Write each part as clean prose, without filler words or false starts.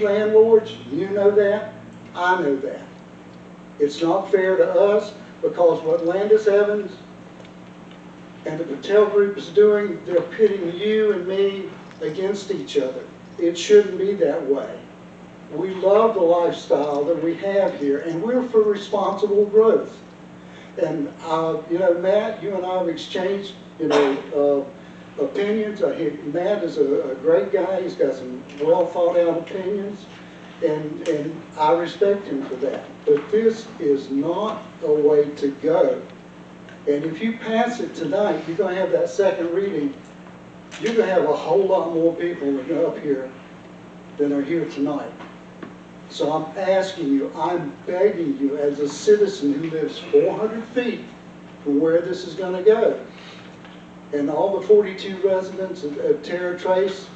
landlords, you know that, I know that. It's not fair to us because what Landis Evans and the Patel Group is doing, they're pitting you and me against each other. It shouldn't be that way. We love the lifestyle that we have here, and we're for responsible growth. And, you know, Matt, you and I have exchanged, you know, opinions. Matt is a great guy. He's got some well thought out opinions, and I respect him for that. But this is not a way to go. And if you pass it tonight, you're going to have that second reading. You're going to have a whole lot more people that are up here than are here tonight. So I'm asking you, I'm begging you as a citizen who lives 400 feet from where this is going to go, and all the 42 residents of Pt3,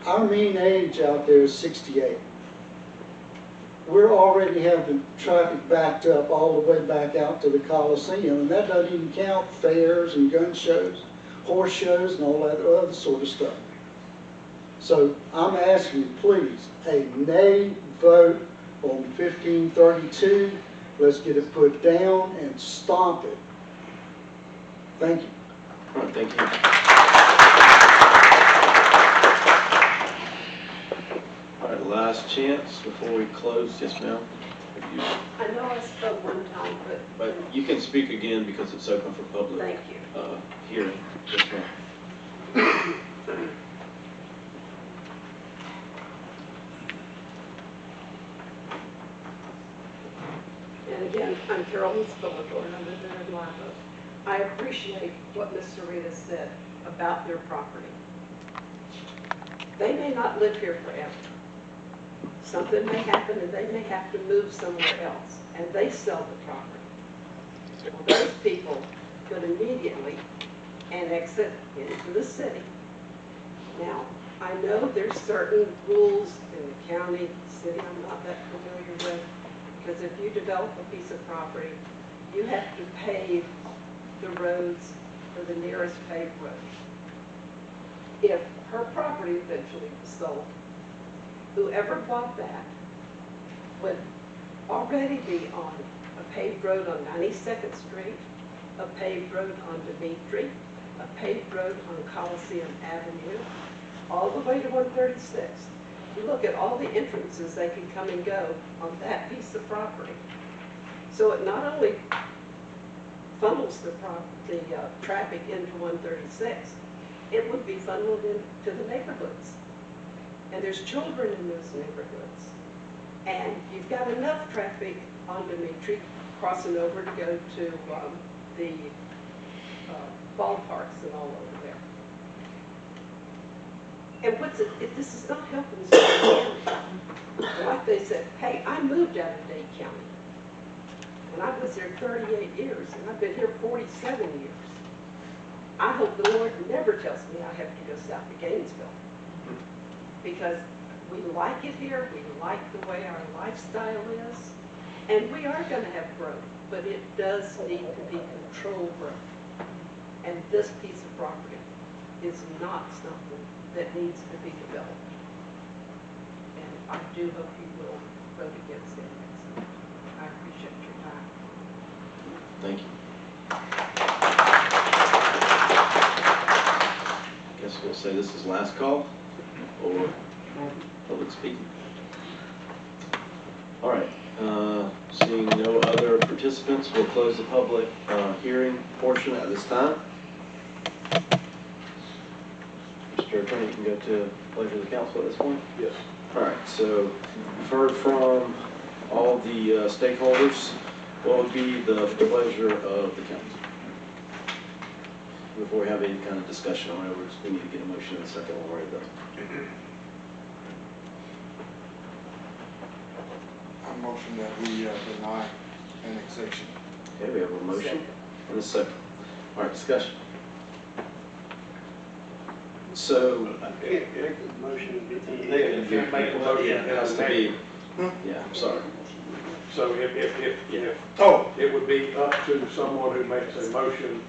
our mean age out there is 68. We're already having traffic backed up all the way back out to the Coliseum, and that doesn't even count fairs and gun shows, horse shows, and all that other sort of stuff. So I'm asking you, please, a nay vote on 1532. Let's get it put down and stop it. Thank you. All right, thank you. All right, last chance before we close. Yes, ma'am. I know I spoke one time, But you can speak again because it's open for public. thank you. Hearing. Yes, ma'am. And again, I'm Carolyn Spillador, and I live there in Live Oak. I appreciate what Mr. Rita said about their property. They may not live here forever. Something may happen and they may have to move somewhere else, and they sell the property. Well, those people could immediately annex it into the city. Now, I know there's certain rules in the county, city I'm not that familiar with, because if you develop a piece of property, you have to pave the roads for the nearest paved road. If her property eventually was sold, whoever bought that would already be on a paved road on 92nd Street, a paved road on Dimitri, a paved road on Coliseum Avenue, all the way to 136th. You look at all the entrances they can come and go on that piece of property. So it not only funnels the traffic into 136, it would be funneled into the neighborhoods. And there's children in those neighborhoods. And you've got enough traffic on Dimitri crossing over to go to the ballparks and all over there. And this is not helping the county. Like they said, hey, I moved out of Dade County. And I was there 38 years, and I've been here 47 years. I hope the Lord never tells me I have to go south to Gainesville. Because we like it here, we like the way our lifestyle is, and we are going to have growth, but it does need to be controlled growth. And this piece of property is not something that needs to be developed. And I do hope you will vote against it. I appreciate your time. Thank you. I guess we'll say this is last call or public speaking. All right. Seeing no other participants, we'll close the public hearing portion at this time. Mr. Attorney, you can go to pleasure of the council at this point. Yes. All right. So we've heard from all the stakeholders. What would be the pleasure of the council? Before we have any kind of discussion on it, we need to get a motion in a second when we're ready to vote. I motion that we deny annexation. Okay, we have a motion and a second. All right, discussion. So, Can't make a motion. They can't make a motion. yeah, it has to be, yeah, I'm sorry. So if, it would be up to someone who makes a motion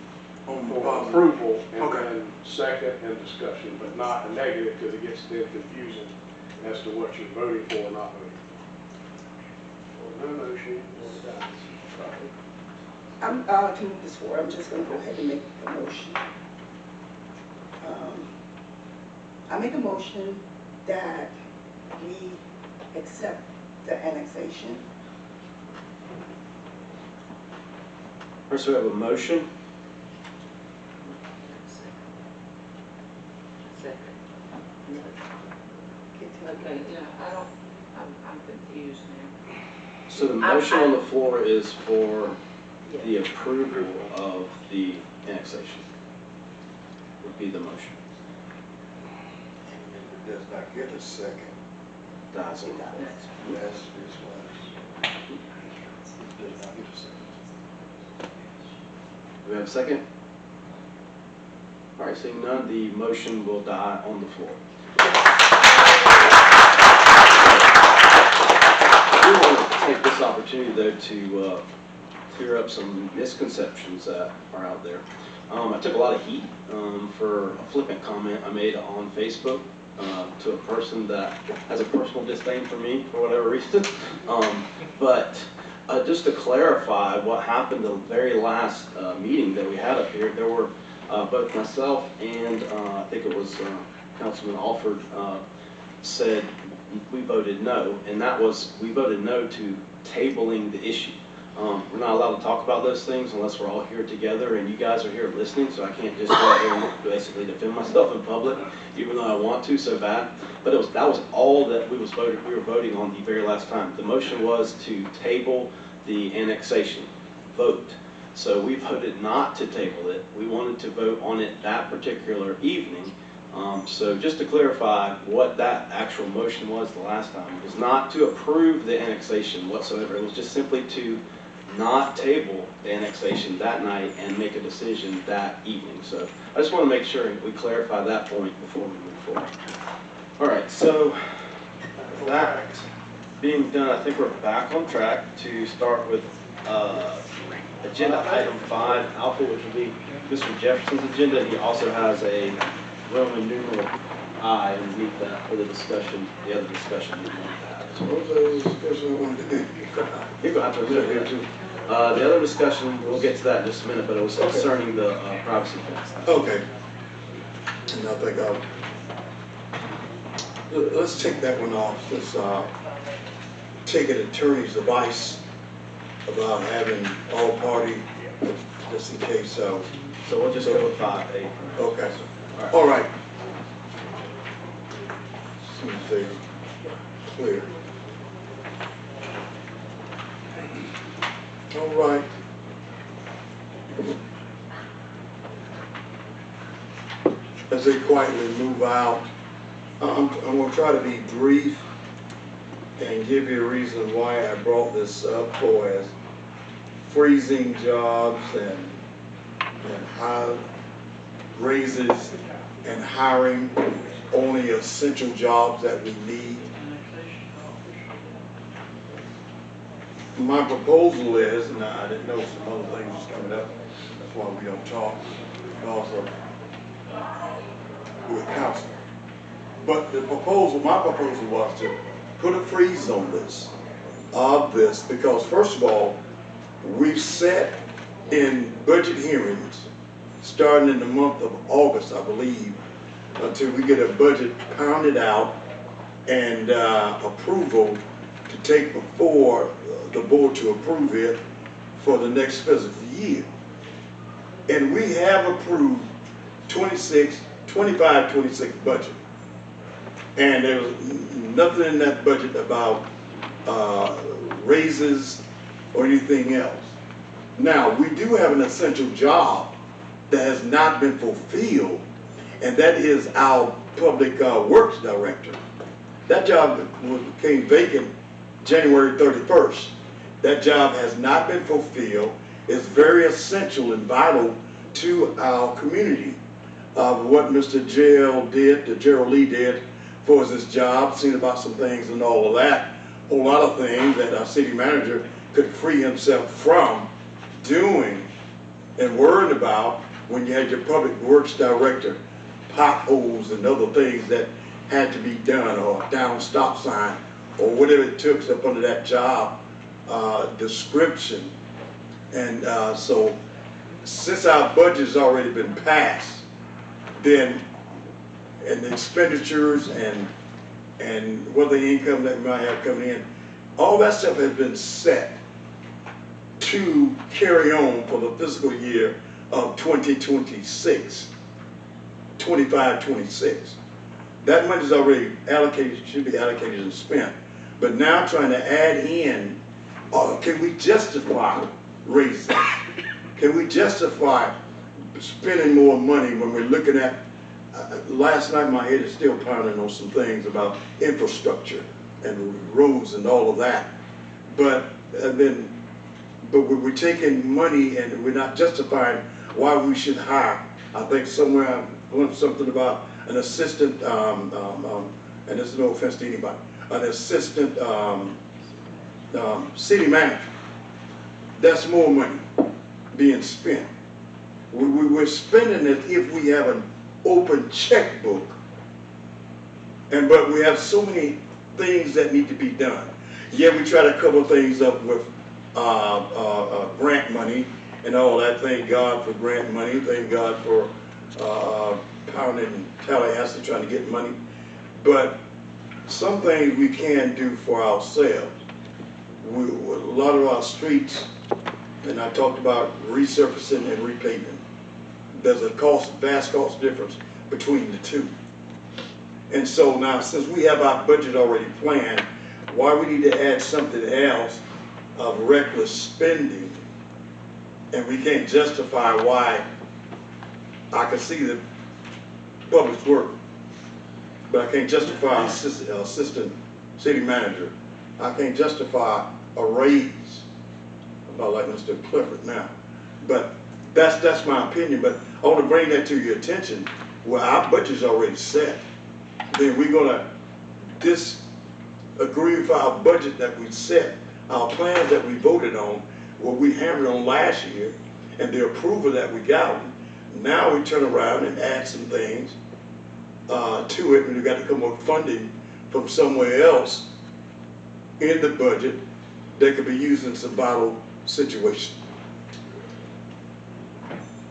for approval and Okay. then second and discussion, but not a negative because it gets then confusing as to what you're voting for or not voting for. No motion, no dies. I'm, to move this forward, I'm just gonna go ahead and make a motion. I make a motion that we accept the annexation. First, we have a motion. Okay, yeah, I'm confused now. So the motion on the floor is for the approval of the annexation. Would be the motion. It does not get a second. Dies on that. That's this one. It does not get a second. Do we have a second? All right, seeing none, the motion will die on the floor. I do want to take this opportunity, though, to clear up some misconceptions that are out there. I took a lot of heat for a flippant comment I made on Facebook to a person that has a personal disdain for me for whatever reason. But just to clarify what happened the very last meeting that we had up here, there were both myself and I think it was Councilman Alford said we voted no, and that was, we voted no to tabling the issue. We're not allowed to talk about those things unless we're all here together, and you guys are here listening, so I can't just go out there and basically defend myself in public, even though I want to so bad. But that was all that we were voting on the very last time. The motion was to table the annexation vote. So we voted not to table it. We wanted to vote on it that particular evening. So just to clarify what that actual motion was the last time, it was not to approve the annexation whatsoever. It was just simply to not table the annexation that night and make a decision that evening. So I just want to make sure we clarify that point before we move forward. All right, so that being done, I think we're back on track to start with agenda item 5, Alpha, which will be Mr. Jefferson's agenda. He also has a Roman numeral I underneath that for the discussion, the other discussion you want to have. What was the discussion I wanted to do? You're going to have to look here too. The other discussion, we'll get to that in just a minute, but it was concerning the privacy fence. Okay. And I think let's take that one off. Let's take an attorney's advice about having all party, just in case. So we'll just go with 5A. Okay. All right. Seems they're clear. All right. As they quietly move out, I'm going to try to be brief and give you a reason why I brought this up, for as freezing jobs and high raises and hiring only essential jobs that we need. My proposal is, and I didn't know some other things was coming up, that's why we don't talk, because of with council. But the proposal, my proposal was to put a freeze on this, because first of all, we've set in budget hearings, starting in the month of August, I believe, until we get a budget pounded out and approval to take before the board to approve it for the next fiscal year. And we have approved 25-26 budget. And there was nothing in that budget about raises or anything else. Now, we do have an essential job that has not been fulfilled, and that is our public works director. That job became vacant January 31st. That job has not been fulfilled. It's very essential and vital to our community. What Mr. Gerald Lee did for his job, seen about some things and all of that, a whole lot of things that our city manager could free himself from doing and worried about when you had your public works director, potholes and other things that had to be done, or down stop sign, or whatever it took up under that job description. And so since our budget's already been passed, then, and the expenditures and what the income that we might have coming in, all that stuff has been set to carry on for the fiscal year of 2026, 25, 26. That money's already allocated, should be allocated and spent. But now trying to add in, can we justify raises? Can we justify spending more money when we're looking at, last night my head is still pounding on some things about infrastructure and roads and all of that. But we're taking money and we're not justifying why we should hire. I think somewhere I learned something about an assistant, and there's no offense to anybody, an assistant city manager. That's more money being spent. We're spending it if we have an open checkbook, but we have so many things that need to be done. Yeah, we try to cover things up with grant money and all that. Thank God for grant money. Thank God for pounding Tallahassee trying to get money. But some things we can do for ourselves. A lot of our streets, and I talked about resurfacing and repaving. There's a vast cost difference between the two. And so now, since we have our budget already planned, why we need to add something else of reckless spending, and we can't justify why. I can see the public work, but I can't justify assistant city manager. I can't justify a raise, about like Mr. Clifford now. But that's my opinion, but I want to bring that to your attention. Well, our budget's already set. Then we're gonna disagree with our budget that we set, our plans that we voted on, what we hammered on last year, and the approval that we got. Now we turn around and add some things to it, and we got to come up with funding from somewhere else in the budget that could be used in some vital situation.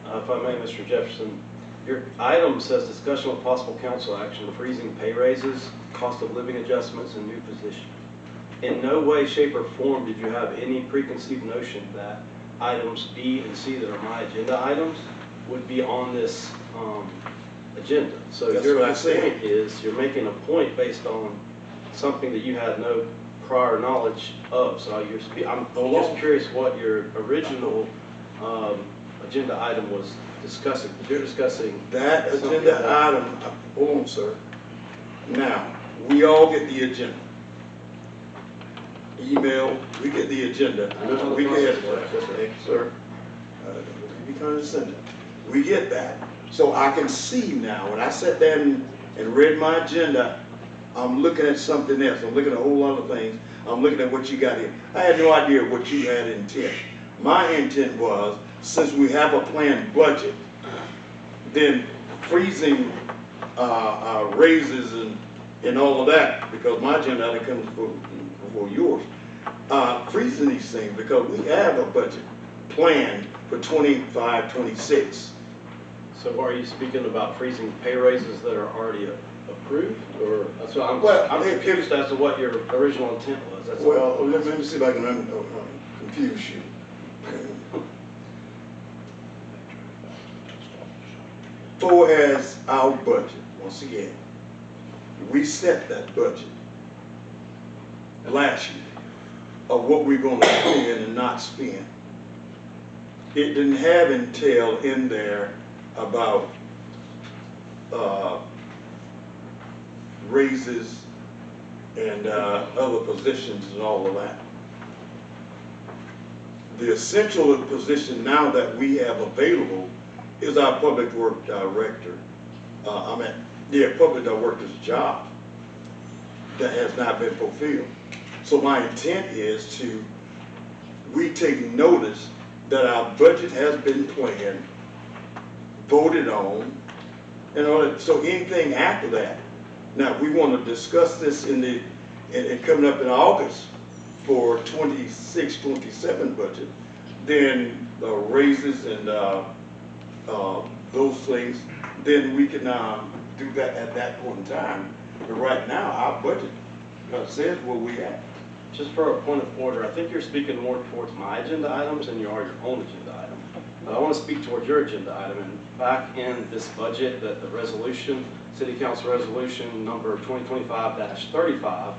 If I may, Mr. Jefferson, your item says discussion with possible council action, freezing pay raises, cost of living adjustments, and new positions. In no way, shape, or form did you have any preconceived notion that items B and C that are my agenda items would be on this agenda. So That's your what I point said. is you're making a point based on something that you had no prior knowledge of. So I'm just curious what your original agenda item was discussing. You're discussing That something agenda that- item, hold on, sir. Now, we all get the agenda. Email, we get the agenda. We get it, sir. Be condescending. We get that. So I can see now, when I sat there and read my agenda, I'm looking at something else. I'm looking at a whole lot of things. I'm looking at what you got here. I had no idea what you had intent. My intent was, since we have a planned budget, then freezing raises and all of that, because my agenda item comes before yours. Freezing these things because we have a budget planned for 25, 26. So are you speaking about freezing pay raises that are already approved, or that's what I'm confused as to what your original intent was. That's Well, all. let me see if I can confuse you. For as our budget, once again, we set that budget last year of what we're going to spend and not spend. It didn't have entail in there about raises and other positions and all of that. The essential position now that we have available is our public work director. Public director's job that has not been fulfilled. So my intent is we take notice that our budget has been planned, voted on, so anything after that Now, if we want to discuss this in coming up in August for 26, 27 budget, then raises and those things, then we can do that at that point in time. But right now, our budget says where we at. Just for a point of order, I think you're speaking more towards my agenda items than you are your own agenda item. But I want to speak towards your agenda item, and back in this budget, that the resolution, City Council Resolution number 2025-35,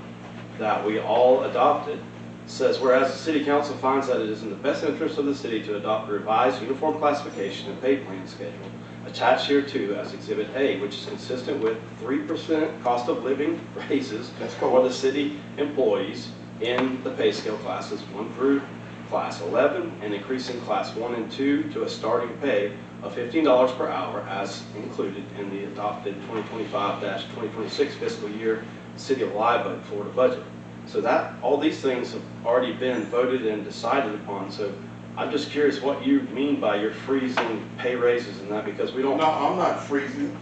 that we all adopted, says, whereas the City Council finds that it is in the best interest of the city to adopt a revised uniform classification and pay plan schedule attached here too as Exhibit A, which is consistent with 3% cost of living raises for the city employees in the pay scale classes 1 through class 11, and increasing class 1 and 2 to a starting pay of $15 per hour as included in the adopted 2025-2026 fiscal year City of Live Florida budget. So that, all these things have already been voted and decided upon. So I'm just curious what you mean by you're freezing pay raises and that, because we don't. No, I'm not freezing.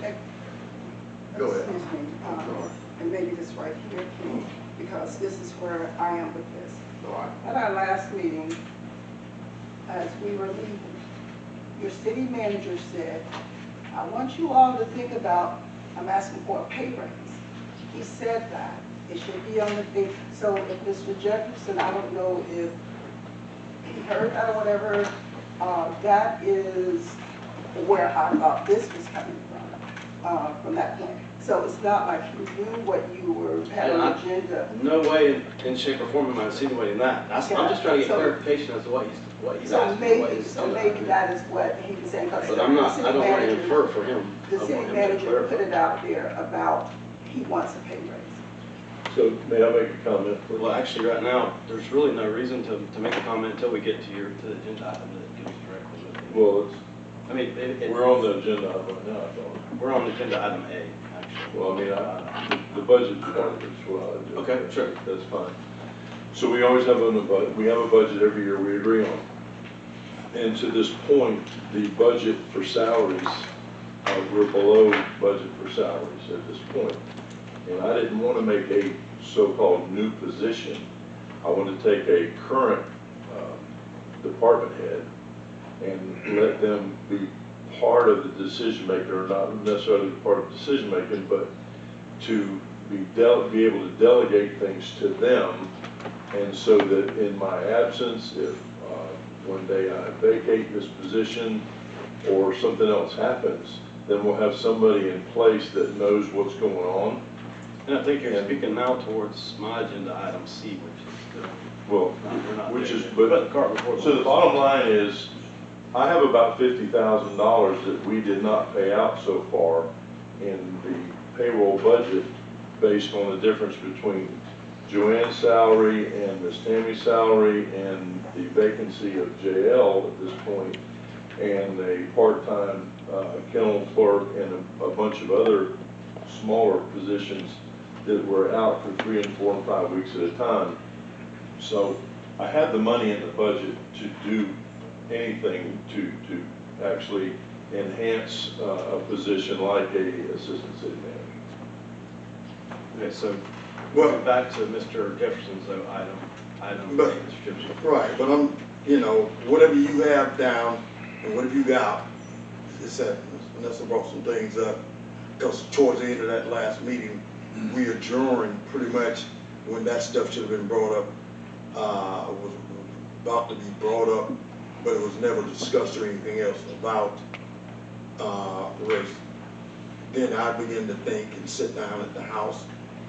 Go ahead. Excuse me, and maybe this right here, King, because this is where I am with this. All right. At our last meeting, as we were leaving, your city manager said, I want you all to think about, I'm asking for a pay raise. He said that. It should be on the thing. So if Mr. Jefferson, I don't know if he heard that or whatever, that is where I thought this was coming from that point. So it's not like you knew what you were, had And an agenda. No way in shape or form am I insinuating that. I'm just trying to get So- clarification as to what he's So asking. maybe that is what he was saying. 'Cause But I'm not, the I don't want to city infer for him. The I city want him to manager clarify. put it out there about he wants a pay raise. So may I make a comment, please? Well, actually, right now, there's really no reason to make a comment until we get to the agenda item that deals directly with it. Well, I mean, we're on the agenda right now, I thought. we're on agenda item A, actually. Well, I mean, the budget part is what I do. Okay, sure. That's fine. So we always have we have a budget every year we agree on. And to this point, the budget for salaries, we're below budget for salaries at this point. And I didn't want to make a so-called new position. I want to take a current department head and let them be part of the decision maker, or not necessarily part of decision making, but to be able to delegate things to them, and so that in my absence, if one day I vacate this position or something else happens, then we'll have somebody in place that knows what's going on. And I think you're speaking now towards my agenda item C, which is the, Well, we're not which there is, yet. but the cart before the so the horse. bottom line is, I have about $50,000 that we did not pay out so far in the payroll budget based on the difference between Joanne's salary and Miss Tammy's salary and the vacancy of JL at this point, and a part-time kennel clerk and a bunch of other smaller positions that were out for 3 and 4 and 5 weeks at a time. So I had the money in the budget to do anything to actually enhance a position like a assistant city manager. Okay, so Well- back to Mr. Jefferson's item But- A, Mr. Jefferson. Right, but whatever you have down and whatever you got, it's that, Vanessa brought some things up, because towards the end of that last meeting, we adjourned pretty much when that stuff should have been brought up, was about to be brought up, but it was never discussed or anything else about, race. Then I began to think and sit down at the house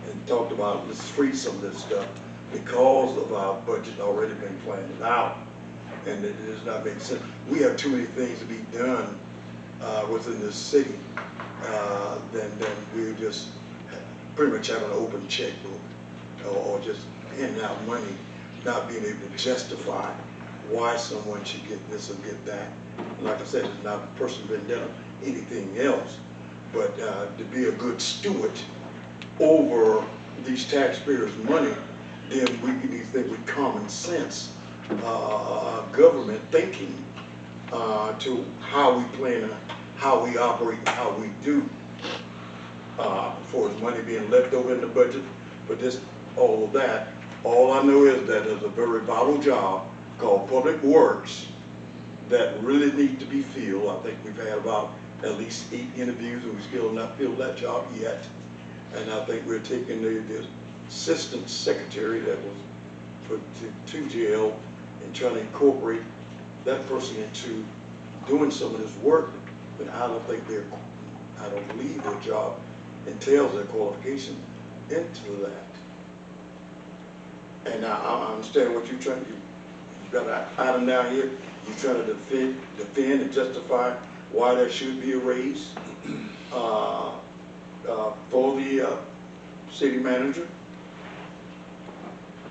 and talked about, let's freeze some of this stuff because of our budget already been planned out, and it does not make sense. We have too many things to be done within this city than we just pretty much have an open checkbook or just handing out money, not being able to justify why someone should get this or get that. And like I said, it's not a personal vendetta, anything else, but to be a good steward over these taxpayers' money, then we need to think with common sense, government thinking to how we plan, how we operate, and how we do. for his money being left over in the budget for this, all of that. All I know is that there's a very vital job called Public Works that really needs to be filled. I think we've had about at least 8 interviews and we still not filled that job yet. And I think we're taking the assistant secretary that was put to jail and trying to incorporate that person into doing some of this work. But I don't believe their job entails their qualification into that. And I understand what you're trying to do. You've got an item down here, you're trying to defend and justify why there should be a raise for the city manager.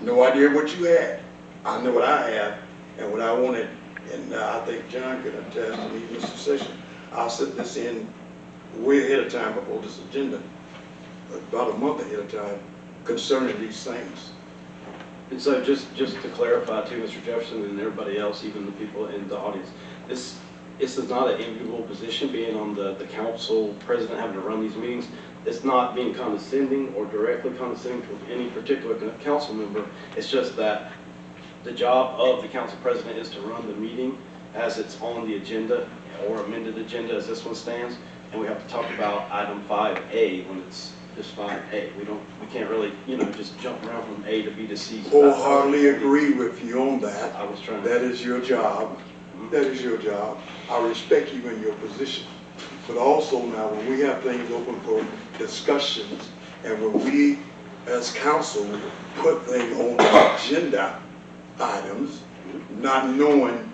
No idea what you had. I know what I have and what I wanted, and I think John could attest, and even Mr. Session. I'll set this in way ahead of time before this agenda, about a month ahead of time, concerning these things. And so just to clarify too, Mr. Jefferson and everybody else, even the people in the audience, this is not an enviable position, being on the council president, having to run these meetings. It's not being condescending or directly condescending to any particular council member. It's just that the job of the council president is to run the meeting as it's on the agenda or amended agenda as this one stands. And we have to talk about item 5A when it's just 5A. We can't really, just jump around from A to B to C. Wholeheartedly agree with you on that. I was trying to. That is your job. That is your job. I respect you in your position. But also now, when we have things open for discussions, and when we, as council, put things on the agenda items, not knowing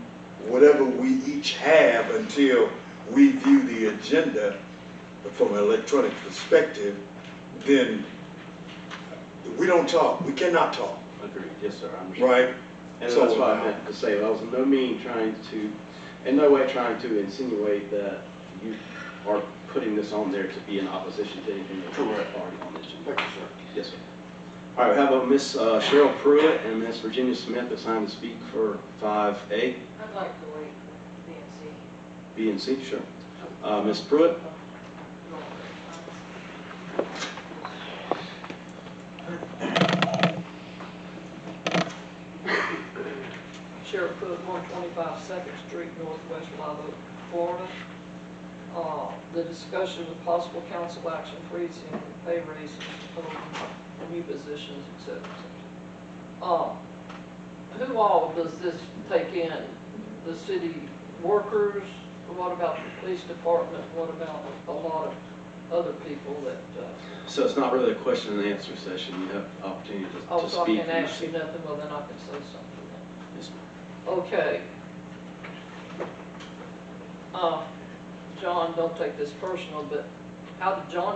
whatever we each have until we view the agenda from an electronic perspective, then we don't talk. We cannot talk. Agreed. Yes, sir. I understand. Right? And So, that's what I meant to say. I was in no way trying to insinuate that you are putting this on there to be in opposition to anything that you're already on this. Thank you, sir. Yes, sir. All right, we have a Miss Cheryl Pruitt and Miss Virginia Smith assigned to speak for 5A. I'd like to wait for B and C. B and C, sure. Miss Pruitt? Sheriff Pruitt, 125 Second Street, Northwest Live Oak, Florida. The discussion with possible council action freezing pay raises for new positions, etc. Who all does this take in? The city workers? What about the police department? What about a lot of other people that? So it's not really a question and answer session. You have the opportunity to speak. Oh, so I can't ask you nothing, well then I can say something then. Yes, ma'am. Okay. John, don't take this personal, but how did John